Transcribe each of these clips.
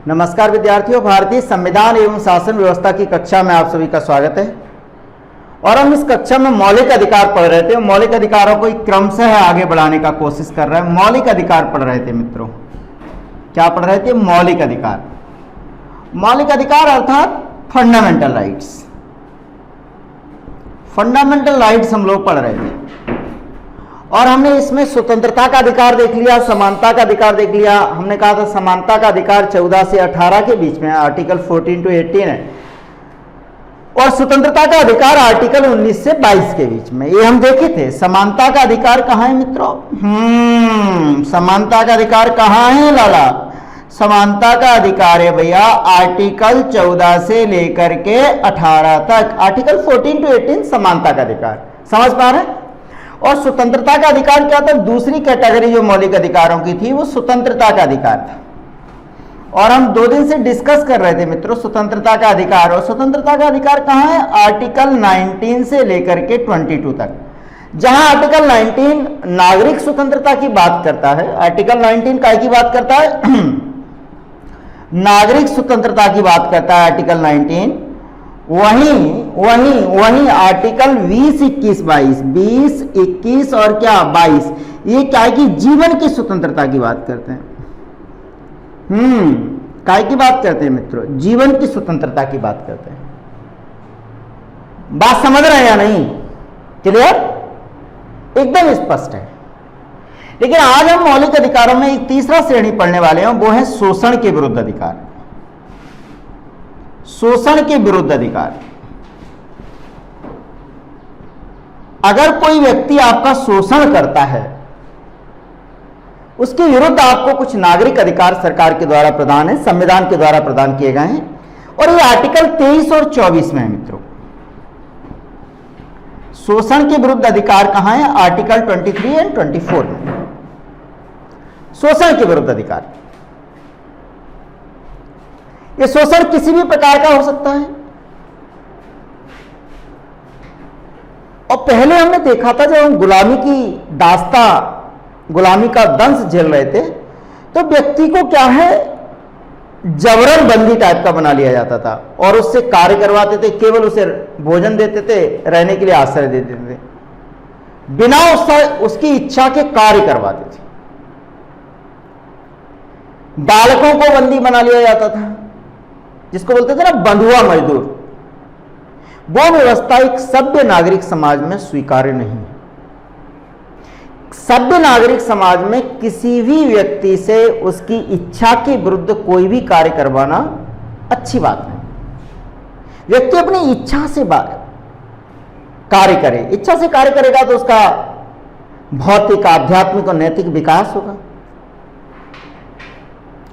नमस्कार विद्यार्थियों, भारतीय संविधान एवं शासन व्यवस्था की कक्षा में आप सभी का स्वागत है। और हम इस कक्षा में मौलिक अधिकार पढ़ रहे थे। मौलिक अधिकारों को क्रमशः आगे बढ़ाने का कोशिश कर रहे हैं। मौलिक अधिकार पढ़ रहे थे मित्रों। क्या पढ़ रहे थे? मौलिक अधिकार। मौलिक अधिकार अर्थात फंडामेंटल राइट्स। फंडामेंटल राइट्स हम लोग पढ़ रहे थे और हमने इसमें स्वतंत्रता का अधिकार देख लिया, समानता का अधिकार देख लिया। हमने कहा था समानता का अधिकार 14 से 18 के बीच में, आर्टिकल 14 to 18 है, और स्वतंत्रता का अधिकार आर्टिकल 19 से 22 के बीच में। ये हम देखे थे। समानता का अधिकार कहाँ है मित्रों? समानता का अधिकार कहाँ है लाला? समानता का अधिकार है भैया आर्टिकल 14 से लेकर के 18 तक। आर्टिकल 14 to 18 समानता का अधिकार, समझ पा रहे हैं? और स्वतंत्रता का अधिकार क्या था? दूसरी कैटेगरी जो मौलिक अधिकारों की थी वो स्वतंत्रता का अधिकार था। और हम 2 दिन से डिस्कस कर रहे थे मित्रों स्वतंत्रता का अधिकार। और स्वतंत्रता का अधिकार कहाँ है? आर्टिकल 19 से लेकर के 22 तक। जहां आर्टिकल 19 नागरिक स्वतंत्रता की बात करता है, आर्टिकल 19 काय की बात करता है? नागरिक स्वतंत्रता की बात करता है आर्टिकल 19। वहीं आर्टिकल 20, 21, 22, 20, 21 और क्या 22, ये क्या है कि जीवन की स्वतंत्रता की बात करते हैं। काय की बात करते हैं मित्रों? जीवन की स्वतंत्रता की बात करते हैं। बात समझ रहे हैं या नहीं? क्लियर? एकदम स्पष्ट है। लेकिन आज हम मौलिक अधिकारों में एक तीसरा श्रेणी पढ़ने वाले हैं, वो है शोषण के विरुद्ध अधिकार। शोषण के विरुद्ध अधिकार। अगर कोई व्यक्ति आपका शोषण करता है, उसके विरुद्ध आपको कुछ नागरिक अधिकार सरकार के द्वारा प्रदान है, संविधान के द्वारा प्रदान किए गए हैं। और ये आर्टिकल 23 और 24 में है मित्रों। शोषण के विरुद्ध अधिकार कहां है? आर्टिकल 23 एंड 24 में शोषण के विरुद्ध अधिकार। ये शोषण किसी भी प्रकार का हो सकता है। और पहले हमने देखा था जब हम गुलामी की दास्ता, गुलामी का दंश झेल रहे थे, तो व्यक्ति को क्या है, जबरन बंदी टाइप का बना लिया जाता था और उससे कार्य करवाते थे। केवल उसे भोजन देते थे, रहने के लिए आश्रय देते थे, बिना उसकी इच्छा के कार्य करवाते थे। बालकों को बंदी बना लिया जाता था, जिसको बोलते थे ना बंधुआ मजदूर। वो व्यवस्था एक सभ्य नागरिक समाज में स्वीकार्य नहीं है। सभ्य नागरिक समाज में किसी भी व्यक्ति से उसकी इच्छा के विरुद्ध कोई भी कार्य करवाना अच्छी बात नहीं। व्यक्ति अपनी इच्छा से कार्य करे, इच्छा से कार्य करेगा तो उसका भौतिक, आध्यात्मिक और नैतिक विकास होगा।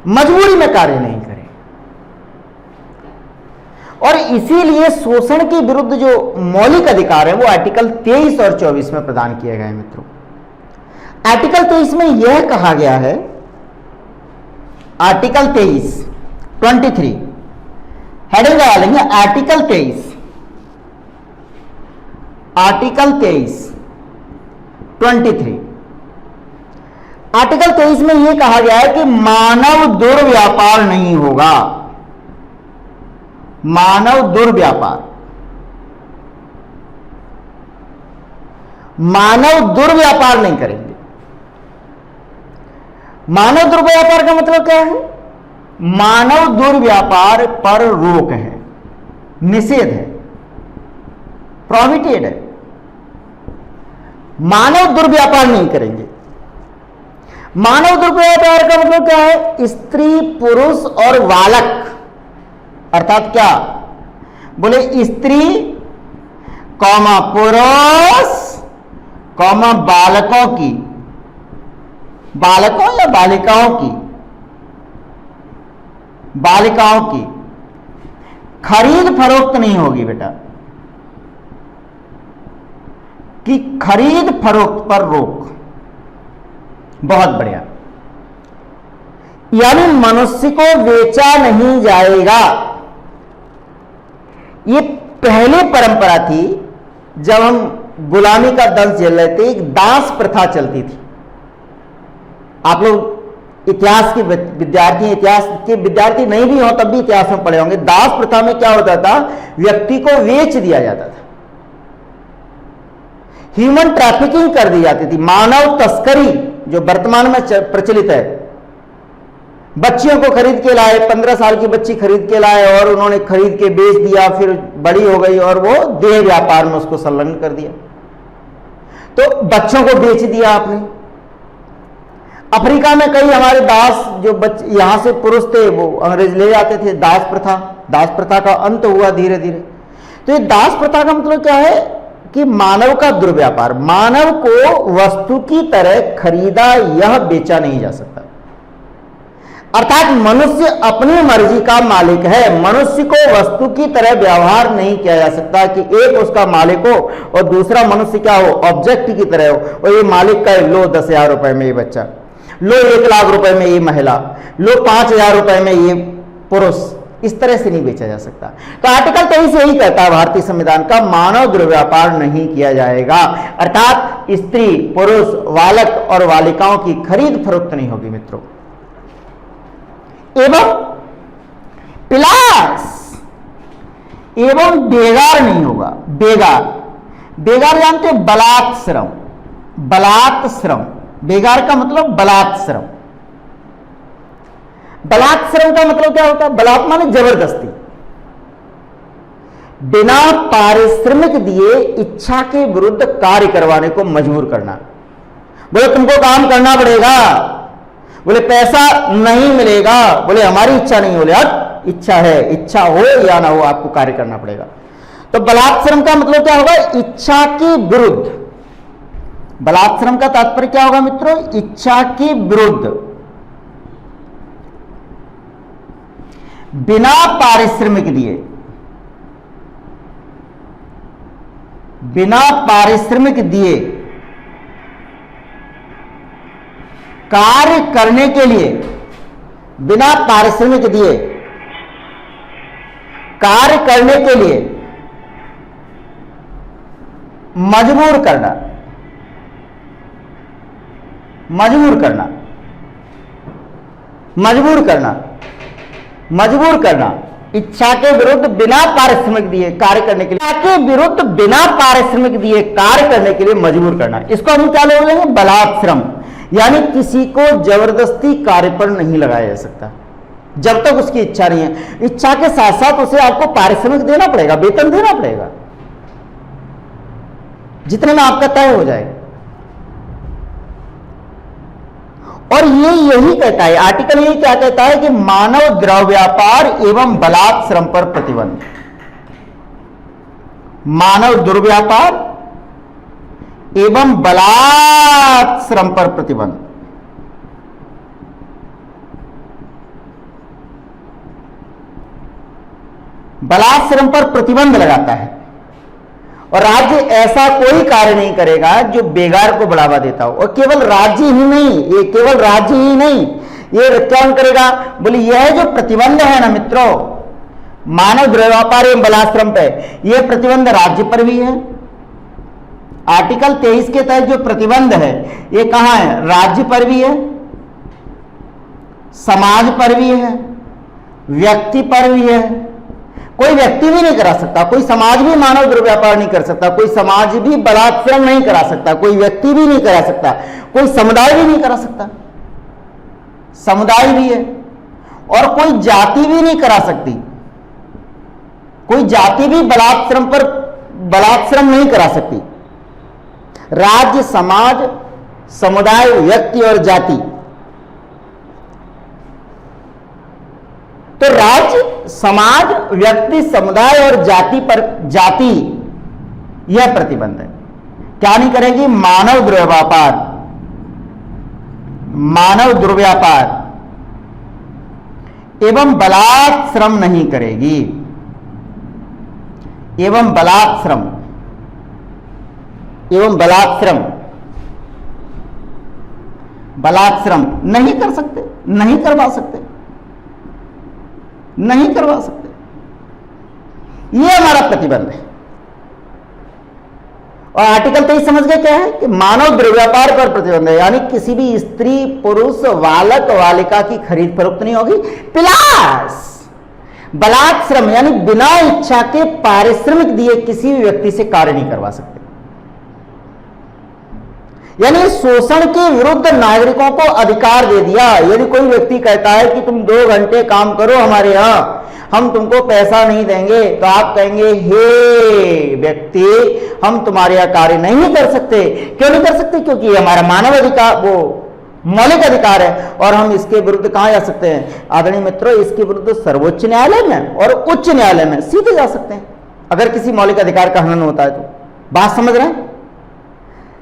मजबूरी में कार्य नहीं करे। और इसीलिए शोषण के विरुद्ध जो मौलिक अधिकार है वो आर्टिकल 23 और 24 में प्रदान किए गए हैं मित्रों। आर्टिकल 23 में यह कहा गया है, आर्टिकल 23 23 हेडिंग लगा लेंगे, आर्टिकल 23 23 आर्टिकल 23 में यह कहा गया है कि मानव दुर्व्यापार नहीं होगा। मानव दुर्व्यापार, मानव दुर्व्यापार नहीं करेंगे। मानव दुर्व्यापार का मतलब क्या है? मानव दुर्व्यापार पर रोक है, निषेध है, प्रोहिबिटेड है। मानव दुर्व्यापार नहीं करेंगे। मानव दुर्व्यापार का मतलब क्या है? स्त्री, पुरुष और बालक, अर्थात क्या बोले, स्त्री कौमा पुरुष कौमा बालकों की, बालकों या बालिकाओं की खरीद फरोख्त नहीं होगी बेटा, कि खरीद फरोख्त पर रोक। बहुत बढ़िया। यानी मनुष्य को बेचा नहीं जाएगा। ये पहले परंपरा थी जब हम गुलामी का दंश झेल रहे थे। एक दास प्रथा चलती थी। आप लोग इतिहास के विद्यार्थी, इतिहास के विद्यार्थी नहीं भी हो तब भी इतिहास में पढ़े होंगे। दास प्रथा में क्या होता था, व्यक्ति को बेच दिया जाता था, ह्यूमन ट्रैफिकिंग कर दी जाती थी, मानव तस्करी जो वर्तमान में प्रचलित है। बच्चियों को खरीद के लाए, 15 साल की बच्ची खरीद के लाए और उन्होंने खरीद के बेच दिया, फिर बड़ी हो गई और वो देह व्यापार में उसको संलग्न कर दिया। तो बच्चों को बेच दिया आपने। अफ्रीका में कई हमारे दास जो बच्चे यहां से पुरुष थे वो अंग्रेज ले जाते थे। दास प्रथा का अंत हुआ धीरे धीरे। तो ये दास प्रथा का मतलब क्या है कि मानव का दुर्व्यापार, मानव को वस्तु की तरह खरीदा यह बेचा नहीं जा सकता। अर्थात मनुष्य अपनी मर्जी का मालिक है, मनुष्य को वस्तु की तरह व्यवहार नहीं किया जा सकता कि एक उसका मालिक हो और दूसरा मनुष्य क्या हो, ऑब्जेक्ट की तरह हो। और ये मालिक का लो 10,000 रुपए में ये बच्चा, लो 1 लाख रुपए में ये महिला, लो 5,000 रुपए में ये पुरुष, इस तरह से नहीं बेचा जा सकता। तो आर्टिकल 23 यही कहता है भारतीय संविधान का, मानव दुर्व्यापार नहीं किया जाएगा। अर्थात स्त्री, पुरुष, बालक और बालिकाओं की खरीद फरोख्त नहीं होगी मित्रों। एवं प्लस एवं बेगार नहीं होगा। बेगार जानते हो, बलात् श्रम, बलात् श्रम, बेगार का मतलब बलात् श्रम। बलात् श्रम का मतलब क्या होता है, बलात् माने जबरदस्ती, बिना पारिश्रमिक दिए इच्छा के विरुद्ध कार्य करवाने को मजबूर करना। बोले तुमको काम करना पड़ेगा, बोले पैसा नहीं मिलेगा, बोले हमारी इच्छा नहीं, बोले अब इच्छा है, इच्छा हो या ना हो आपको कार्य करना पड़ेगा। तो बलात्श्रम का मतलब क्या होगा, इच्छा के विरुद्ध। बलात्श्रम का तात्पर्य क्या होगा मित्रों, इच्छा के विरुद्ध, बिना पारिश्रमिक दिए, बिना पारिश्रमिक दिए कार्य करने के लिए, बिना पारिश्रमिक दिए कार्य करने के लिए मजबूर करना, मजबूर करना, मजबूर करना, मजबूर करना, इच्छा के विरुद्ध बिना पारिश्रमिक दिए कार्य करने के लिए, इच्छा के विरुद्ध बिना पारिश्रमिक दिए कार्य करने के लिए मजबूर करना, इसको हम क्या बोलेंगे, बलात्श्रम। यानी किसी को जबरदस्ती कार्य पर नहीं लगाया जा सकता जब तक उसकी इच्छा नहीं है। इच्छा के साथ साथ उसे आपको पारिश्रमिक देना पड़ेगा, वेतन देना पड़ेगा, जितने में आपका तय हो जाए। और ये यही कहता है आर्टिकल, यही क्या कहता है कि मानव दुर्व्यापार एवं बलात् श्रम पर प्रतिबंध, मानव दुर्व्यापार एवं बलात् श्रम पर प्रतिबंध। बलात् श्रम पर प्रतिबंध लगाता है और राज्य ऐसा कोई कार्य नहीं करेगा जो बेगार को बढ़ावा देता हो। और केवल राज्य ही नहीं, ये केवल राज्य ही नहीं, ये क्या करेगा, बोले यह जो प्रतिबंध है ना मित्रों, मानव दुर्व्यापार एवं बलात् श्रम पे, यह प्रतिबंध राज्य पर भी है। आर्टिकल 23 के तहत जो प्रतिबंध है ये कहां है, राज्य पर भी है, समाज पर भी है, व्यक्ति पर भी है। कोई व्यक्ति भी नहीं करा सकता, कोई समाज भी मानव दुर्व्यापार नहीं कर सकता, कोई समाज भी बलात्श्रम नहीं करा सकता, कोई व्यक्ति भी नहीं करा सकता, कोई समुदाय भी नहीं करा सकता, समुदाय भी है। और कोई जाति भी नहीं करा सकती, कोई जाति भी बलात्श्रम नहीं करा सकती। राज्य, समाज, समुदाय, व्यक्ति और जाति। तो राज्य, समाज, व्यक्ति, समुदाय और जाति पर, जाति यह प्रतिबंध है। क्या नहीं करेगी, मानव दुर्व्यापार, मानव दुर्व्यापार एवं बलात् श्रम नहीं करेगी, एवं बलात् श्रम, एवं बलात्श्रम, बलात्श्रम नहीं कर सकते, नहीं करवा सकते, नहीं करवा सकते। यह हमारा प्रतिबंध है। और आर्टिकल 23 समझ गए क्या है कि मानव दुर्व्यापार पर प्रतिबंध है, यानी किसी भी स्त्री पुरुष बालक बालिका की खरीद फरोख्त नहीं होगी। प्लस बलात् श्रम यानी बिना इच्छा के पारिश्रमिक दिए किसी भी व्यक्ति से कार्य नहीं करवा सकते। यानी शोषण के विरुद्ध नागरिकों को अधिकार दे दिया। यदि कोई व्यक्ति कहता है कि तुम 2 घंटे काम करो हमारे यहां, हम तुमको पैसा नहीं देंगे, तो आप कहेंगे हे व्यक्ति, हम तुम्हारे यहां कार्य नहीं कर सकते। क्यों नहीं कर सकते? क्योंकि ये हमारा मानव अधिकार, वो मौलिक अधिकार है, और हम इसके विरुद्ध कहां जा सकते हैं? आदरणीय मित्रों, इसके विरुद्ध सर्वोच्च न्यायालय में और उच्च न्यायालय में सीधे जा सकते हैं अगर किसी मौलिक अधिकार का हनन होता है तो। बात समझ रहे हैं?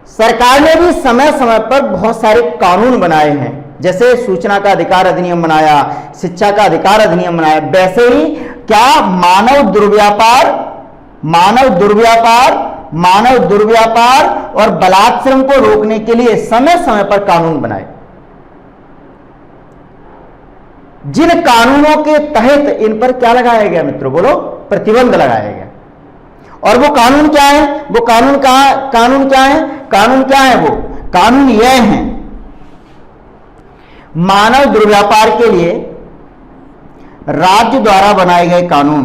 सरकार ने भी समय समय पर बहुत सारे कानून बनाए हैं, जैसे सूचना का अधिकार अधिनियम बनाया, शिक्षा का अधिकार अधिनियम बनाया। वैसे ही क्या मानव दुर्व्यापार और बलात् श्रम को रोकने के लिए समय समय पर कानून बनाए, जिन कानूनों के तहत इन पर क्या लगाया गया मित्रों? बोलो, प्रतिबंध लगाया गया। और वो कानून क्या है? वो कानून क्या है? वो कानून यह है, मानव दुर्व्यापार के लिए राज्य द्वारा बनाए गए कानून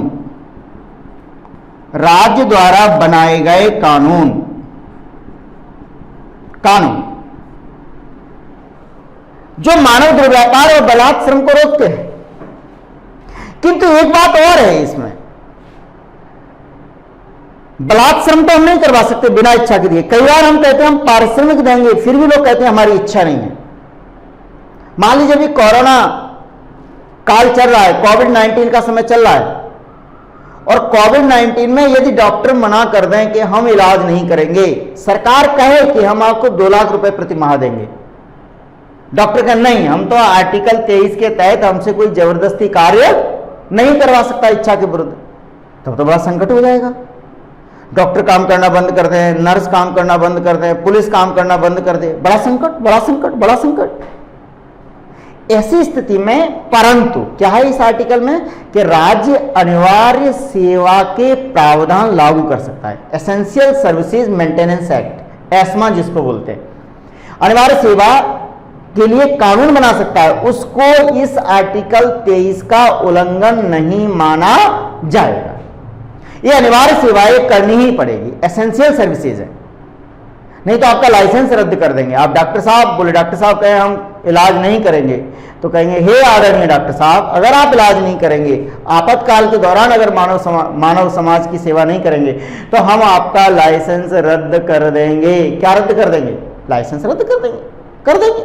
जो मानव दुर्व्यापार और बलात् श्रम को रोकते हैं। किंतु एक बात और है इसमें, बलात् श्रम तो हम नहीं करवा सकते बिना इच्छा के दिए। कई बार हम कहते हैं हम पारिश्रमिक देंगे, फिर भी लोग कहते हैं हमारी इच्छा नहीं है। मान लीजिए अभी कोरोना काल चल रहा है, कोविड-19 का समय चल रहा है, और कोविड-19 में यदि डॉक्टर मना कर दें कि हम इलाज नहीं करेंगे, सरकार कहे कि हम आपको 2 लाख रुपए प्रति माह देंगे, डॉक्टर कहे नहीं, हम तो आर्टिकल 23 के तहत हमसे कोई जबरदस्ती कार्य नहीं करवा सकता इच्छा के विरुद्ध, तब तो बड़ा संकट हो जाएगा। डॉक्टर काम करना बंद कर दें, नर्स काम करना बंद कर दें, पुलिस काम करना बंद कर दे, बड़ा संकट। ऐसी स्थिति में परंतु क्या है इस आर्टिकल में कि राज्य अनिवार्य सेवा के प्रावधान लागू कर सकता है। Essential services maintenance act, ESMA जिसको बोलते हैं, अनिवार्य सेवा के लिए कानून बना सकता है, उसको इस आर्टिकल 23 का उल्लंघन नहीं माना जाएगा। ये अनिवार्य सेवाएं करनी ही पड़ेगी, एसेंशियल सर्विसेज है, नहीं तो आपका लाइसेंस रद्द कर देंगे। आप डॉक्टर साहब बोले, डॉक्टर साहब कहें हम इलाज नहीं करेंगे, तो कहेंगे हे आदरणीय डॉक्टर साहब, अगर आप इलाज नहीं करेंगे, आपातकाल के दौरान अगर मानव समाज की सेवा नहीं करेंगे, तो हम आपका लाइसेंस रद्द कर देंगे। क्या रद्द कर देंगे? लाइसेंस रद्द कर देंगे।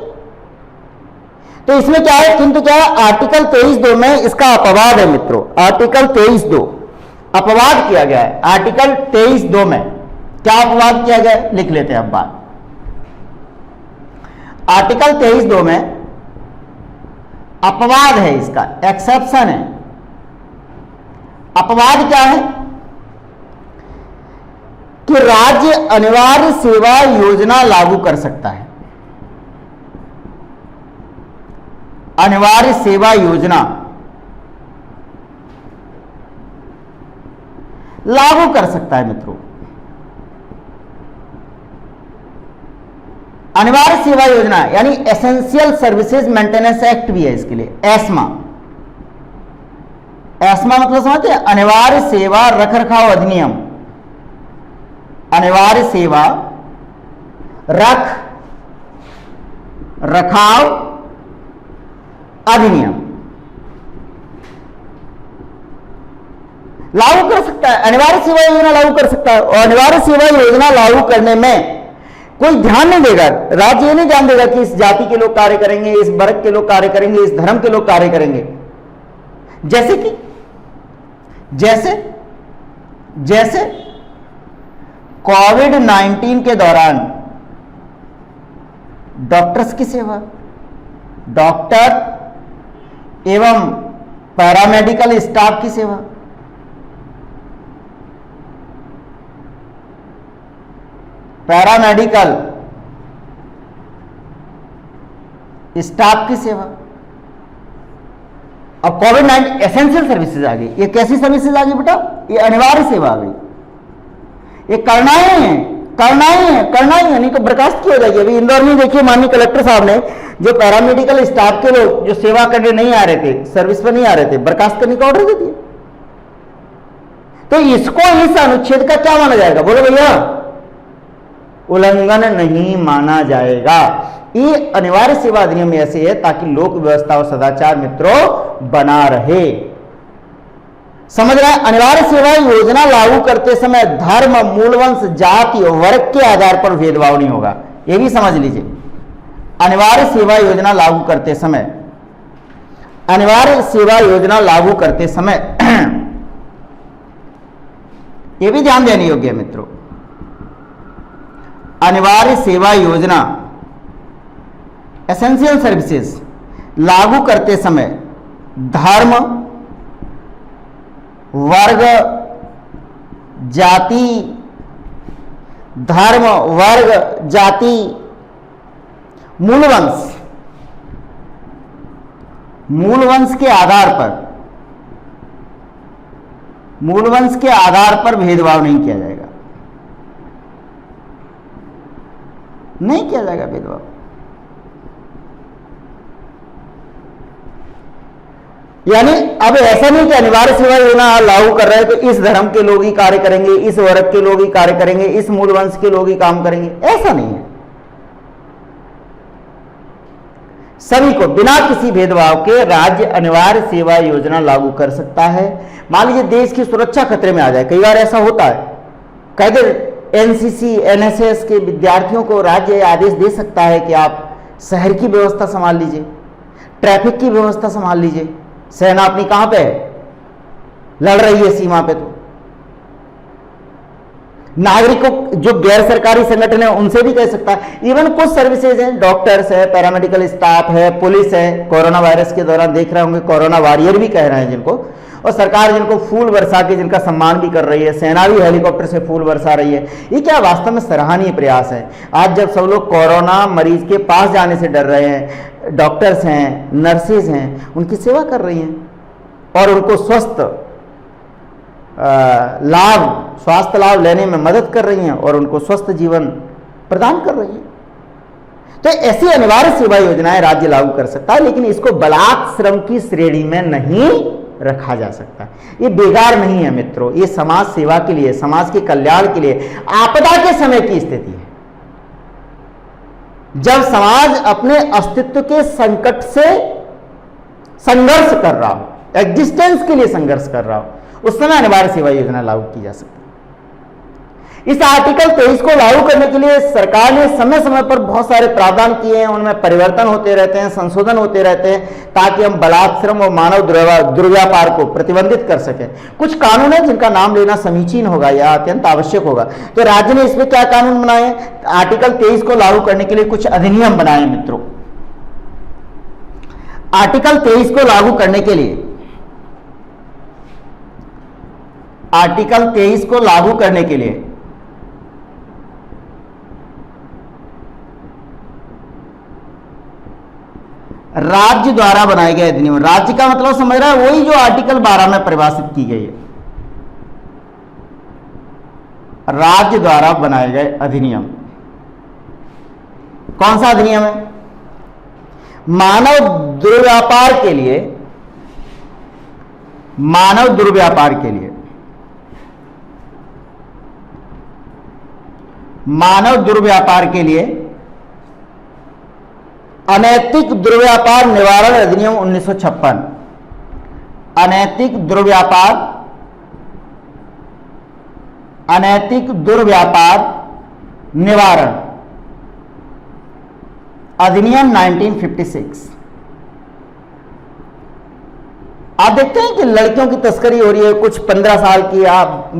तो इसमें क्या है? किंतु क्या है? आर्टिकल 23(2) में इसका अपवाद है मित्रों। आर्टिकल 23(2) अपवाद किया गया है। आर्टिकल 23(2) में क्या अपवाद किया गया है? लिख लेते हैं अब बात। आर्टिकल 23(2) में अपवाद है, इसका एक्सेप्शन है। अपवाद क्या है? कि राज्य अनिवार्य सेवा योजना लागू कर सकता है। अनिवार्य सेवा योजना लागू कर सकता है मित्रों। अनिवार्य सेवा योजना यानी एसेंशियल सर्विसेज मेंटेनेंस एक्ट भी है इसके लिए, एस्मा। एस्मा मतलब समझते हैं? अनिवार्य सेवा रखरखाव अधिनियम, अनिवार्य सेवा रखाव अधिनियम लागू कर सकता है। अनिवार्य सेवा योजना लागू कर सकता है, और अनिवार्य सेवा योजना लागू करने में कोई ध्यान नहीं देगा। राज्य ये नहीं ध्यान देगा कि इस जाति के लोग कार्य करेंगे, इस वर्ग के लोग कार्य करेंगे, इस धर्म के लोग कार्य करेंगे। जैसे कोविड-19 के दौरान डॉक्टर्स की सेवा, डॉक्टर एवं पैरामेडिकल स्टाफ की सेवा, पैरामेडिकल स्टाफ की सेवा। अब कोविड-19 एसेंशियल सर्विसेज आ गई। ये कैसी सर्विसेज आ गई बेटा? ये अनिवार्य सेवा आ गई। ये करना ही है, करना ही है, नहीं तो बर्खास्त की हो जाएगी। अभी इंदौर में देखिए माननीय कलेक्टर साहब ने जो पैरामेडिकल स्टाफ के लोग जो सेवा करने नहीं आ रहे थे, सर्विस पर नहीं आ रहे थे, बर्खास्त करने का ऑर्डर दे दिया। तो इसको इस अनुच्छेद का क्या माना जाएगा, बोलो भैया? उल्लंघन नहीं माना जाएगा। ये अनिवार्य सेवा अधिनियम ऐसे है ताकि लोक व्यवस्था और सदाचार मित्रों बना रहे। समझ रहे हैं? अनिवार्य सेवा योजना लागू करते समय धर्म, मूलवंश, जाति और वर्ग के आधार पर भेदभाव नहीं होगा, यह भी समझ लीजिए। अनिवार्य सेवा योजना लागू करते समय, अनिवार्य सेवा योजना लागू करते समय यह भी ध्यान देने योग्य है मित्रों, अनिवार्य सेवा योजना एसेंशियल सर्विसेज लागू करते समय धर्म, वर्ग, जाति, धर्म, वर्ग, जाति, मूलवंश, मूलवंश के आधार पर, मूलवंश के आधार पर भेदभाव नहीं किया जाएगा, नहीं किया जाएगा भेदभाव। यानी अब ऐसा नहीं कि अनिवार्य सेवा योजना लागू कर रहे हैं तो इस धर्म के लोग ही कार्य करेंगे, इस वर्ग के लोग ही कार्य करेंगे, इस मूल वंश के लोग ही काम करेंगे, ऐसा नहीं है। सभी को बिना किसी भेदभाव के राज्य अनिवार्य सेवा योजना लागू कर सकता है। मान लीजिए देश की सुरक्षा खतरे में आ जाए, कई बार ऐसा होता है, कहते एनसीसी, एनएसएस के विद्यार्थियों को राज्य आदेश दे सकता है कि आप शहर की व्यवस्था संभाल लीजिए, ट्रैफिक की व्यवस्था संभाल लीजिए। सेना अपनी कहां पे है, लड़ रही है सीमा पे, तो नागरिकों जो गैर सरकारी संगठन है उनसे भी कह सकता है। इवन कुछ सर्विसेज हैं, डॉक्टर्स है, पैरामेडिकल स्टाफ है, पुलिस है, कोरोना वायरस के दौरान देख रहे होंगे कोरोना वॉरियर भी कह रहे हैं जिनको, और सरकार जिनको फूल बरसा के जिनका सम्मान भी कर रही है, सेना भी हेलीकॉप्टर से फूल बरसा रही है। ये क्या वास्तव में सराहनीय प्रयास है। आज जब सब लोग कोरोना मरीज के पास जाने से डर रहे हैं, डॉक्टर्स हैं, नर्सेज हैं, उनकी सेवा कर रही हैं और उनको स्वास्थ्य लाभ लेने में मदद कर रही हैं और उनको स्वस्थ जीवन प्रदान कर रही हैं। तो ऐसी अनिवार्य सेवा योजनाएं राज्य लागू कर सकता है, लेकिन इसको बलात् श्रम की श्रेणी में नहीं रखा जा सकता। ये बेकार नहीं है मित्रों, ये समाज सेवा के लिए, समाज के कल्याण के लिए, आपदा के समय की स्थिति है। जब समाज अपने अस्तित्व के संकट से संघर्ष कर रहा हो, एग्जिस्टेंस के लिए संघर्ष कर रहा हो, उस समय अनिवार्य सेवा योजना लागू की जा सकती है। इस आर्टिकल 23 को लागू करने के लिए सरकार ने समय समय पर बहुत सारे प्रावधान किए हैं, उनमें परिवर्तन होते रहते हैं, संशोधन होते रहते हैं, ताकि हम बलात् श्रम और मानव दुर्व्यापार को प्रतिबंधित कर सकें। कुछ कानून है जिनका नाम लेना समीचीन होगा या अत्यंत आवश्यक होगा। तो राज्य ने इसमें क्या कानून बनाए? आर्टिकल 23 को लागू करने के लिए कुछ अधिनियम बनाए मित्रों। आर्टिकल 23 को लागू करने के लिए, आर्टिकल 23 को लागू करने के लिए राज्य द्वारा बनाए गए अधिनियम, राज्य का मतलब समझ रहा है वही जो आर्टिकल 12 में परिभाषित की गई है, राज्य द्वारा बनाए गए अधिनियम। कौन सा अधिनियम है? मानव दुर्व्यापार के लिए, मानव दुर्व्यापार के लिए, मानव दुर्व्यापार के लिए अनैतिक दुर्व्यापार निवारण अधिनियम 1956, अनैतिक दुर्व्यापार, अनैतिक दुर्व्यापार निवारण अधिनियम 1956। आप देखते हैं कि लड़कियों की तस्करी हो रही है, कुछ 15 साल की,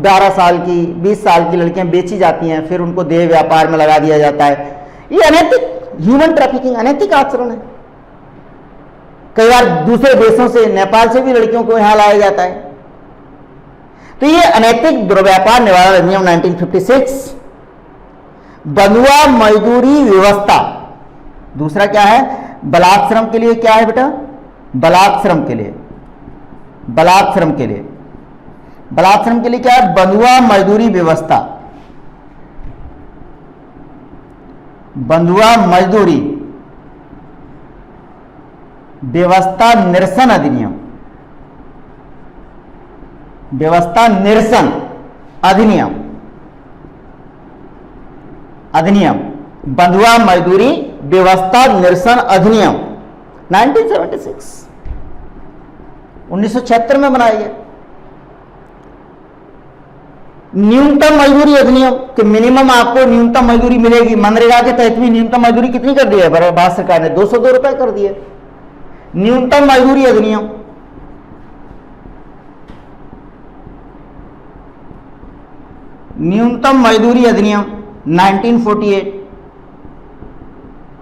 12 साल की, 20 साल की लड़कियां बेची जाती हैं, फिर उनको देह व्यापार में लगा दिया जाता है। ये अनैतिक, ह्यूमन ट्रैफिकिंग अनैतिक आचरण है। कई बार दूसरे देशों से, नेपाल से भी लड़कियों को यहां लाया जाता है। तो ये अनैतिक दुर्व्यापार निवारण अधिनियम 1956, बंधुआ मजदूरी व्यवस्था। दूसरा क्या है? बलात् श्रम के लिए क्या है बेटा? बलात् श्रम के लिए, बलात् श्रम के लिए, बलात् श्रम के लिए क्या है? बंधुआ मजदूरी व्यवस्था। बंधुआ मजदूरी व्यवस्था निरसन अधिनियम, व्यवस्था निरसन अधिनियम, अधिनियम बंधुआ मजदूरी व्यवस्था निरसन अधिनियम 1976 1976 में बनाया गया। न्यूनतम मजदूरी अधिनियम कि मिनिमम आपको न्यूनतम मजदूरी मिलेगी। मनरेगा के तहत भी न्यूनतम मजदूरी कितनी कर दी है भारत सरकार ने? 202 रुपए कर दिए। न्यूनतम मजदूरी अधिनियम, न्यूनतम मजदूरी अधिनियम 1948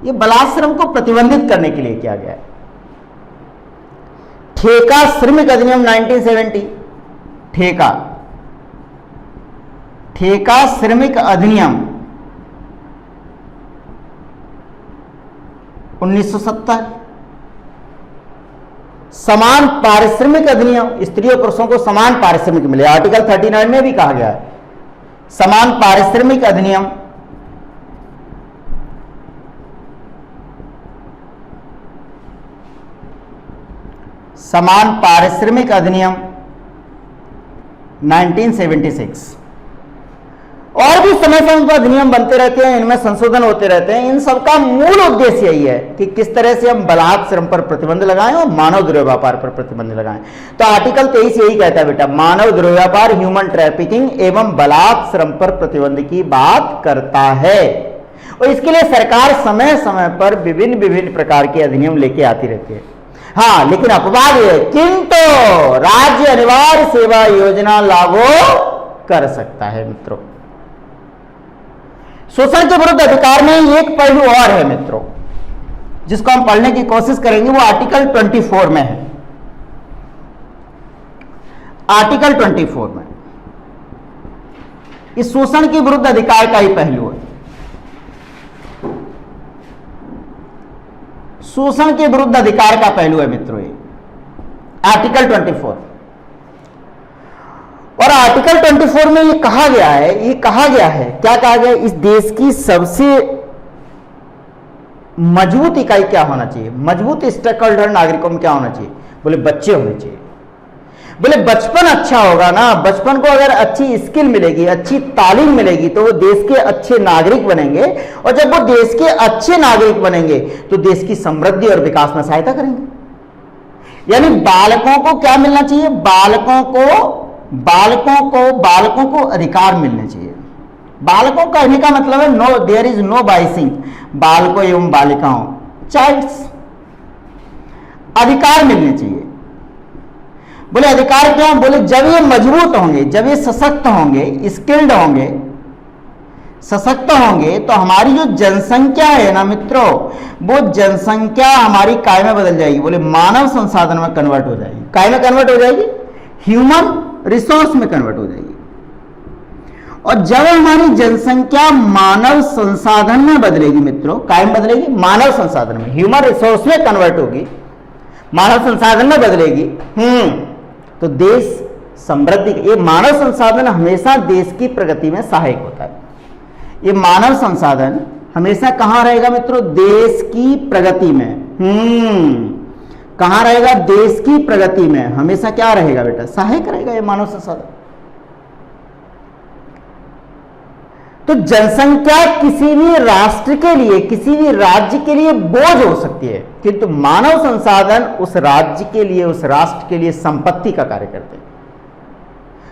ये बलात्श्रम को प्रतिबंधित करने के लिए किया गया है। ठेका श्रमिक अधिनियम 1970, ठेका श्रमिक अधिनियम 1970। समान पारिश्रमिक अधिनियम, स्त्री और पुरुषों को समान पारिश्रमिक मिले, आर्टिकल 39 में भी कहा गया है। समान पारिश्रमिक अधिनियम समान पारिश्रमिक अधिनियम 1976। और भी समय समय पर अधिनियम बनते रहते हैं, इनमें संशोधन होते रहते हैं। इन सबका मूल उद्देश्य यही है कि किस तरह से हम बलात्श्रम पर प्रतिबंध लगाएं और मानव दुर्व्यापार पर प्रतिबंध लगाएं। तो आर्टिकल 23 यही कहता है बेटा, मानव दुर्व्यापार, ह्यूमन ट्रैफिकिंग एवं बलात्श्रम पर प्रतिबंध की बात करता है। और इसके लिए सरकार समय समय पर विभिन्न प्रकार के अधिनियम लेके आती रहती है। हाँ, लेकिन अपवाद है, किंतु राज्य अनिवार्य सेवा योजना लागू कर सकता है मित्रों। शोषण के विरुद्ध अधिकार में एक पहलू और है मित्रों, जिसको हम पढ़ने की कोशिश करेंगे, वो आर्टिकल 24 में है। आर्टिकल 24 में इस शोषण के विरुद्ध अधिकार का ही पहलू है। शोषण के विरुद्ध अधिकार का पहलू है मित्रों ये आर्टिकल 24। और आर्टिकल 24 में ये कहा गया है, क्या कहा गया है? इस देश की सबसे मजबूत इकाई क्या होना चाहिए? मजबूत स्टेक होल्डर नागरिकों में क्या होना चाहिए? बोले बच्चे होने चाहिए। बोले बचपन अच्छा होगा ना, बचपन को अगर अच्छी स्किल मिलेगी, अच्छी तालीम मिलेगी, तो वो देश के अच्छे नागरिक बनेंगे। और जब वो देश के अच्छे नागरिक बनेंगे तो देश की समृद्धि और विकास में सहायता करेंगे। यानी बालकों को क्या मिलना चाहिए? बालकों को अधिकार मिलने चाहिए। बालकों कहने का मतलब है no, there is no biasing, बालकों एवं बालिकाओं, चाइल्ड्स, अधिकार मिलने चाहिए। बोले अधिकार क्यों? बोले जब ये मजबूत होंगे, जब ये सशक्त होंगे, स्किल्ड होंगे, सशक्त होंगे, तो हमारी जो जनसंख्या है ना मित्रों, वो जनसंख्या हमारी काय में बदल जाएगी। बोले मानव संसाधन में कन्वर्ट हो जाएगी। काय में कन्वर्ट हो जाएगी? ह्यूमन रिसोर्स में कन्वर्ट हो जाएगी। और जब हमारी जनसंख्या मानव संसाधन में बदलेगी मित्रों, काय में बदलेगी? मानव संसाधन में, ह्यूमन रिसोर्स में कन्वर्ट होगी, मानव संसाधन में बदलेगी, तो देश समृद्धि, ये मानव संसाधन हमेशा देश की प्रगति में सहायक होता है। ये मानव संसाधन हमेशा कहां रहेगा मित्रों? देश की प्रगति में। कहां रहेगा? देश की प्रगति में हमेशा क्या रहेगा बेटा? सहायक रहेगा ये मानव संसाधन। तो जनसंख्या किसी भी राष्ट्र के लिए, किसी भी राज्य के लिए बोझ हो सकती है, किंतु मानव संसाधन उस राज्य के लिए, उस राष्ट्र के लिए संपत्ति का कार्य करते हैं।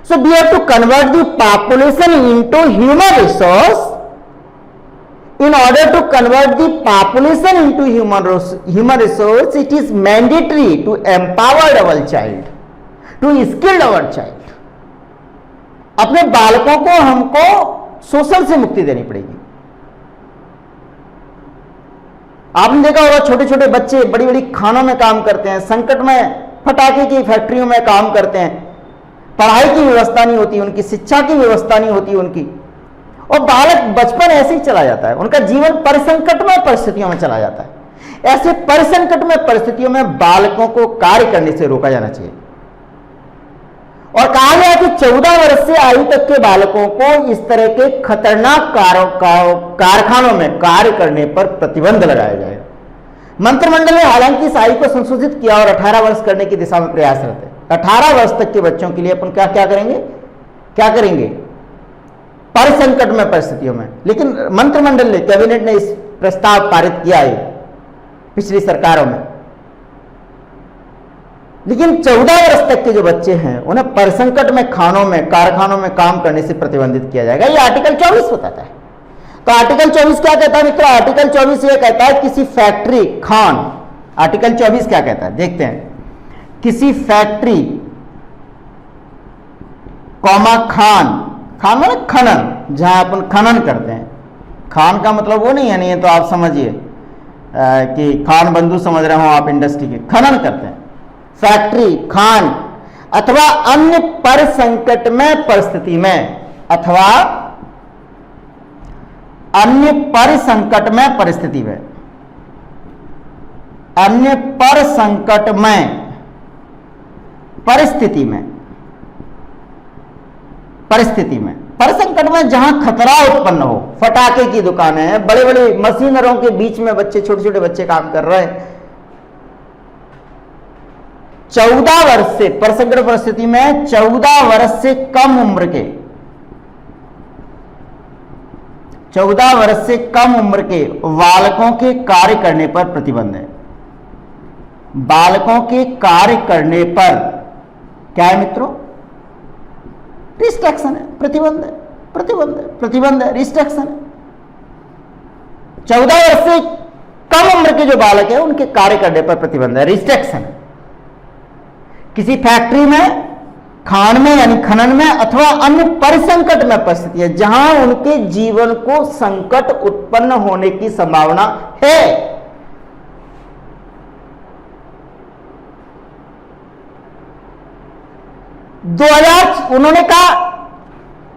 So we have to convert the population into human resource. In order to convert the population into human resource, it is mandatory to empower our child, to skill our child. अपने बालकों को हमको शोषण से मुक्ति देनी पड़ेगी। आपने देखा होगा छोटे छोटे बच्चे बड़ी बड़ी खानों में काम करते हैं, संकट में पटाखे की फैक्ट्रियों में काम करते हैं, पढ़ाई की व्यवस्था नहीं होती उनकी, शिक्षा की व्यवस्था नहीं होती उनकी, और बालक बचपन ऐसे ही चला जाता है, उनका जीवन परिसंकटमय परिस्थितियों में चला जाता है। ऐसे परिसंकटमय परिस्थितियों में बालकों को कार्य करने से रोका जाना चाहिए, और कहा गया कि 14 वर्ष से आयु तक के बालकों को इस तरह के खतरनाक कारखानों में कार्य करने पर प्रतिबंध लगाया जाएगा। मंत्रिमंडल ने हालांकि इस आयु को संशोधित किया और 18 वर्ष करने की दिशा में प्रयासरत है। 18 वर्ष तक के बच्चों के लिए अपन क्या करेंगे पर संकट में परिस्थितियों में। लेकिन मंत्रिमंडल ने, कैबिनेट ने इस प्रस्ताव पारित किया है पिछली सरकारों में। लेकिन 14 वर्ष तक के जो बच्चे हैं उन्हें पर संकट में कारखानों में काम करने से प्रतिबंधित किया जाएगा। ये आर्टिकल 24 बताता है। तो आर्टिकल 24 क्या कहता है मित्रों? आर्टिकल 24 ये कहता है किसी फैक्ट्री आर्टिकल 24 क्या कहता है देखते हैं। किसी फैक्ट्री खान मतलब खनन, जहां अपन खनन करते हैं। खान का मतलब वो नहीं है, नहीं तो आप समझिए कि खान बंधु समझ रहे हो आप, इंडस्ट्री के खनन करते हैं। फैक्ट्री, खान अथवा अन्य पर संकट में परिस्थिति में, अथवा अन्य पर संकट में परिस्थिति में, अन्य पर संकट में परिस्थिति में पर संकट में जहां खतरा उत्पन्न हो। फटाके की दुकानें हैं, बड़े बड़े मशीनरों के बीच में बच्चे, छोटे छोटे बच्चे काम कर रहे हैं। 14 वर्ष से पर संकट परिस्थिति में 14 वर्ष से कम उम्र के 14 वर्ष से कम उम्र के बालकों के कार्य करने पर प्रतिबंध है। बालकों के कार्य करने पर क्या है मित्रों? रिस्ट्रिक्शन है, प्रतिबंध है, रिस्ट्रिक्शन है। 14 वर्ष से कम उम्र के जो बालक है उनके कार्य करने पर प्रतिबंध है, रिस्ट्रिक्शन है। किसी फैक्ट्री में, खान में यानी खनन में, अथवा अन्य परिसंकट में परिस्थिति है जहां उनके जीवन को संकट उत्पन्न होने की संभावना है। उन्होंने कहा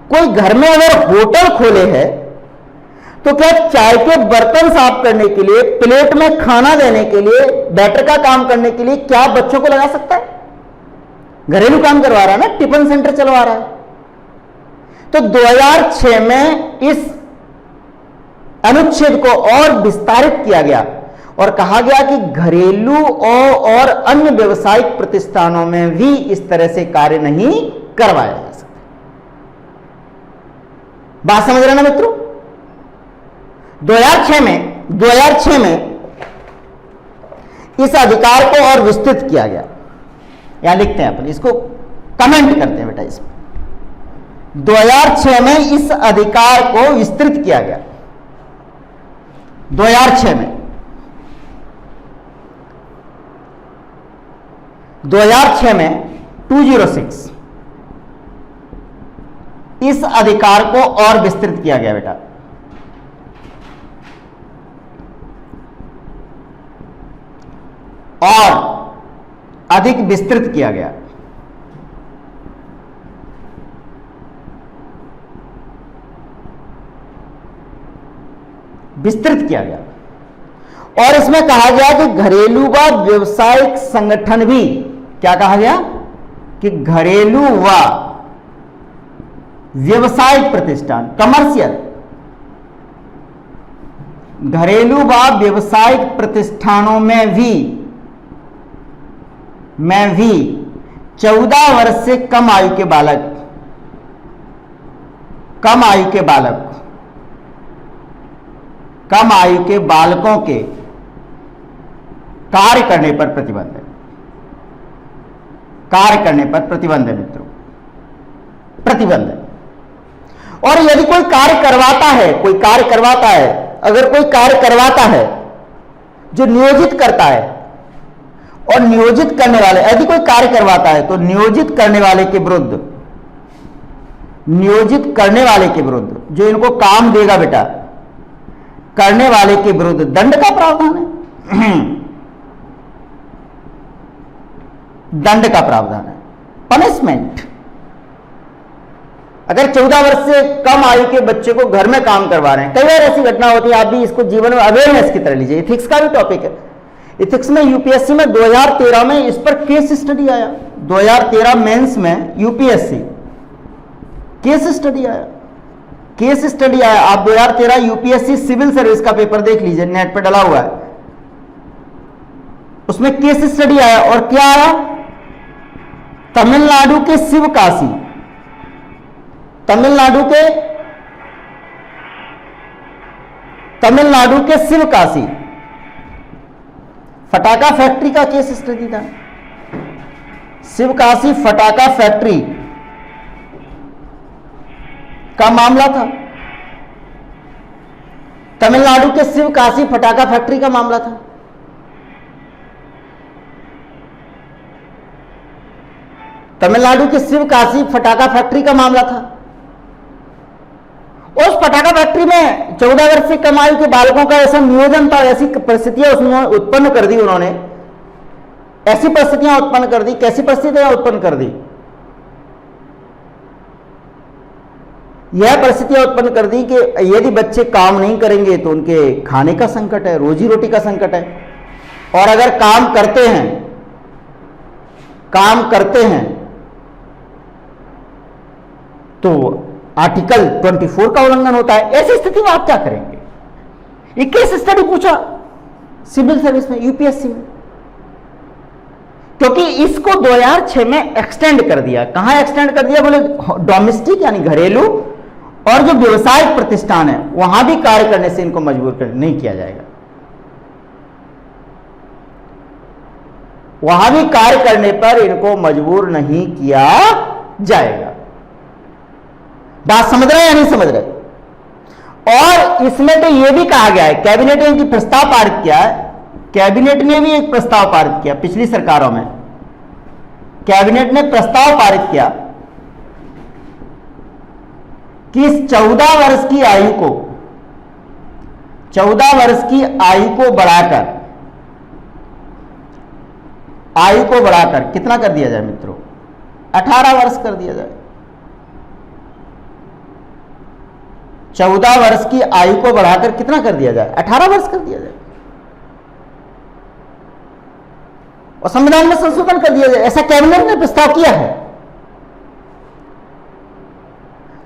कोई घर में अगर होटल खोले है तो क्या चाय के बर्तन साफ करने के लिए, प्लेट में खाना देने के लिए, वेटर का काम करने के लिए क्या बच्चों को लगा सकता है? घरेलू काम करवा रहा है ना, टिफिन सेंटर चलवा रहा है। तो 2006 में इस अनुच्छेद को और विस्तारित किया गया और कहा गया कि घरेलू और अन्य व्यावसायिक प्रतिष्ठानों में भी इस तरह से कार्य नहीं करवाया जा सकता। बात समझ रहे ना मित्रों? 2006 में इस अधिकार को और विस्तृत किया गया। यहां लिखते हैं अपन, इसको कमेंट करते हैं बेटा। इसमें 2006 में इस अधिकार को विस्तृत किया गया। 2006 में 206 इस अधिकार को और विस्तृत किया गया बेटा। और अधिक विस्तृत किया गया। विस्तृत किया गया और इसमें कहा गया कि घरेलू व व्यावसायिक संगठन भी, क्या कहा गया कि घरेलू व व्यावसायिक प्रतिष्ठान, कमर्शियल, घरेलू व व्यावसायिक प्रतिष्ठानों में भी 14 वर्ष से कम आयु के बालकों के कार्य करने पर प्रतिबंध है। कार्य करने पर प्रतिबंध है मित्रों, प्रतिबंध है। और यदि कोई कार्य करवाता है, अगर कोई कार्य करवाता है जो नियोजित करता है, और नियोजित करने वाले, यदि कोई कार्य करवाता है तो नियोजित करने वाले के विरुद्ध जो इनको काम देगा बेटा, करने वाले के विरुद्ध दंड का प्रावधान है। दंड का प्रावधान है, पनिशमेंट। अगर 14 वर्ष से कम आयु के बच्चे को घर में काम करवा रहे हैं, कई बार ऐसी घटना होती है, आप भी इसको जीवन में अवेयरनेस की तरह लीजिए। इथिक्स का भी टॉपिक है। इथिक्स में यूपीएससी में 2013 में इस पर केस स्टडी आया। 2013 मेंस में यूपीएससी केस स्टडी आया, केस स्टडी आया। आप 2013 यूपीएससी सिविल सर्विस का पेपर देख लीजिए, नेट पे डला हुआ है, उसमें केस स्टडी आया। और क्या आया? तमिलनाडु के शिवकाशी, तमिलनाडु के शिवकाशी फटाका फैक्ट्री का केस स्टडी था। शिवकाशी फटाका फैक्ट्री का मामला था, तमिलनाडु के शिवकाशी फटाका फैक्ट्री का मामला था। तमिलनाडु के शिवकाशी फटाका फैक्ट्री का मामला था। उस फटाका फैक्ट्री में 14 वर्ष से कम आयु के बालकों का ऐसा नियोजन था, ऐसी परिस्थितियां उसने उत्पन्न कर दी, उन्होंने ऐसी परिस्थितियां उत्पन्न कर दी। कैसी परिस्थितियां उत्पन्न कर दी? यह परिस्थितियां उत्पन्न कर दी कि यदि बच्चे काम नहीं करेंगे तो उनके खाने का संकट है, रोजी रोटी का संकट है। और अगर काम करते हैं तो आर्टिकल 24 का उल्लंघन होता है। ऐसी स्थिति में आप क्या करेंगे? ये केस स्टडी पूछा सिविल सर्विस में, यूपीएससी में, क्योंकि इसको 2006 में एक्सटेंड कर दिया। कहां एक्सटेंड कर दिया? बोले डोमेस्टिक यानी घरेलू और जो व्यवसायिक प्रतिष्ठान है वहां भी कार्य करने से इनको मजबूर नहीं किया जाएगा, वहां भी कार्य करने पर इनको मजबूर नहीं किया जाएगा। बात समझ रहे हैं या नहीं समझ रहे? और इसमें तो यह भी कहा गया है, कैबिनेट ने एक प्रस्ताव पारित किया है, कैबिनेट ने भी एक प्रस्ताव पारित किया पिछली सरकारों में। कैबिनेट ने प्रस्ताव पारित किया कि इस 14 वर्ष की आयु को बढ़ाकर कितना कर दिया जाए मित्रों? 18 वर्ष कर दिया जाए। 14 वर्ष की आयु को बढ़ाकर कितना कर दिया जाए? 18 वर्ष कर दिया जाए और संविधान में संशोधन कर दिया जाए। ऐसा कैबिनेट ने प्रस्ताव किया है।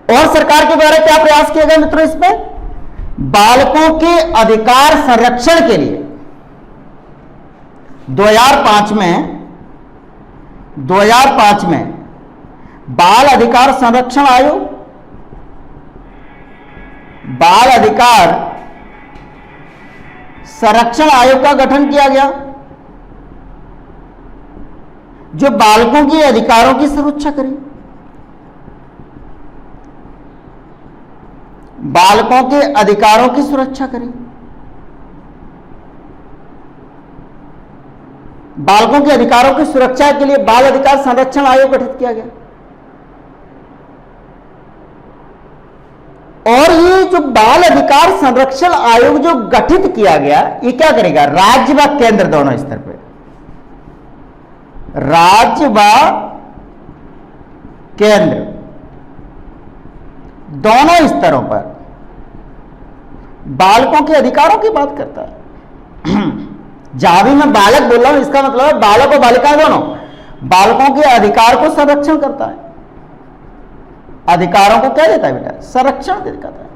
और सरकार के द्वारा क्या प्रयास किया गया मित्रों? इसमें बालकों के अधिकार संरक्षण के लिए 2005 में बाल अधिकार संरक्षण आयोग, बाल अधिकार संरक्षण आयोग का गठन किया गया, जो बालकों के अधिकारों की सुरक्षा करे। बालकों के अधिकारों की सुरक्षा करे। बालकों के अधिकारों की सुरक्षा के लिए बाल अधिकार संरक्षण आयोग गठित किया गया। और ये जो बाल अधिकार संरक्षण आयोग जो गठित किया गया, ये क्या करेगा? राज्य व केंद्र दोनों स्तर पे, राज्य व केंद्र दोनों स्तरों पर बालकों के अधिकारों की बात करता है। जहां भी मैं बालक बोल रहा हूं, इसका मतलब है बालक और बालिकाएं दोनों, बालकों के अधिकार को संरक्षण करता है। अधिकारों को क्या देता है बेटा? संरक्षण देता है।